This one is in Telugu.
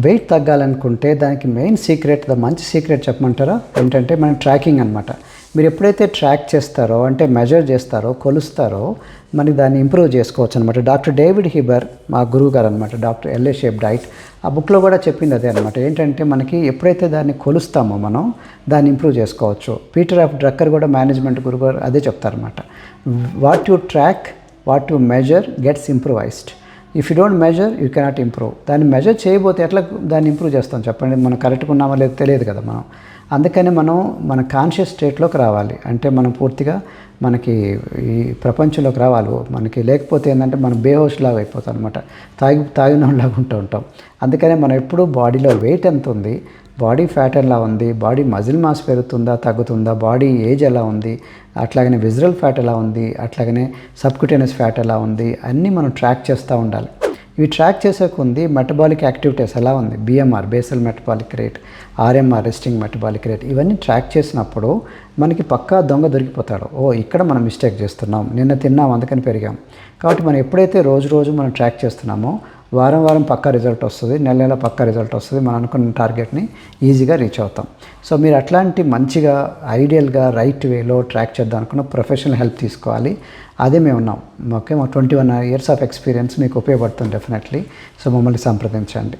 వెయిట్ తగ్గాలనుకుంటే దానికి మెయిన్ సీక్రెట్, మంచి సీక్రెట్ చెప్పమంటారా ఏంటంటే మన ట్రాకింగ్ అనమాట. మీరు ఎప్పుడైతే ట్రాక్ చేస్తారో అంటే మెజర్ చేస్తారో, కొలుస్తారో మనకి దాన్ని ఇంప్రూవ్ చేసుకోవచ్చు అనమాట. డాక్టర్ డేవిడ్ హిబర్ మా గురువు గారు అనమాట, డాక్టర్ ఎల్ఏ షేప్ డైట్, ఆ బుక్లో కూడా చెప్పింది అదే అనమాట. ఏంటంటే మనకి ఎప్పుడైతే దాన్ని కొలుస్తామో మనం దాన్ని ఇంప్రూవ్ చేసుకోవచ్చు. పీటర్ ఎఫ్ డ్రక్కర్ కూడా మేనేజ్మెంట్ గురువు గారు అదే చెప్తారనమాట. What you track, what you measure gets improvised. If you don't measure you cannot improve. దాన్ని మెజర్ చేయబోతే ఎట్లా దాన్ని ఇంప్రూవ్ చేస్తాం చెప్పండి? మనం కరెక్ట్గా ఉన్నామో లేదో తెలియదు కదా మనం. అందుకని మనం మన కాన్షియస్ స్టేట్లోకి రావాలి. అంటే మనం పూర్తిగా మనకి ఈ ప్రపంచంలోకి రావాలి. మనకి లేకపోతే ఏంటంటే మనం బేహోష్ లాగా అయిపోతాం అనమాట, తాగినలాగా ఉంటూ ఉంటాం. అందుకనే మనం ఎప్పుడూ బాడీలో వెయిట్ ఎంత ఉంది, బాడీ ఫ్యాట్ ఎలా ఉంది, బాడీ మజిల్ మాస్ పెరుగుతుందా తగ్గుతుందా, బాడీ ఏజ్ ఎలా ఉంది, అట్లాగనే విజరల్ ఫ్యాట్ ఎలా ఉంది, అట్లాగనే సబ్క్యూటేనియస్ ఫ్యాట్ ఎలా ఉంది, అన్నీ మనం ట్రాక్ చేస్తూ ఉండాలి. ఇవి ట్రాక్ చేసే కొంది మెటబాలిక్ యాక్టివిటీస్ ఎలా ఉంది, BMR basal metabolic rate, RMR resting metabolic rate, ఇవన్నీ ట్రాక్ చేసినప్పుడు మనకి పక్కా దొంగ దొరికిపోతాడు. ఓ ఇక్కడ మనం మిస్టేక్ చేస్తున్నాం, నిన్న తిన్నాం అందుకని పెరిగాం. కాబట్టి మనం ఎప్పుడైతే రోజు మనం ట్రాక్ చేస్తున్నామో వారం పక్కా రిజల్ట్ వస్తుంది, నెల పక్కా రిజల్ట్ వస్తుంది. మనం అనుకున్న టార్గెట్ని ఈజీగా రీచ్ అవుతాం. సో మీరు అట్లాంటి మంచిగా ఐడియల్గా రైట్ వేలో ట్రాక్ చేద్దాం అనుకున్న ప్రొఫెషనల్ హెల్ప్ తీసుకోవాలి. అదే మేము ఉన్నాం. ఓకే, మా 21 years ఆఫ్ ఎక్స్పీరియన్స్ మీకు ఉపయోగపడుతుంది డెఫినెట్లీ. సో మమ్మల్ని సంప్రదించండి.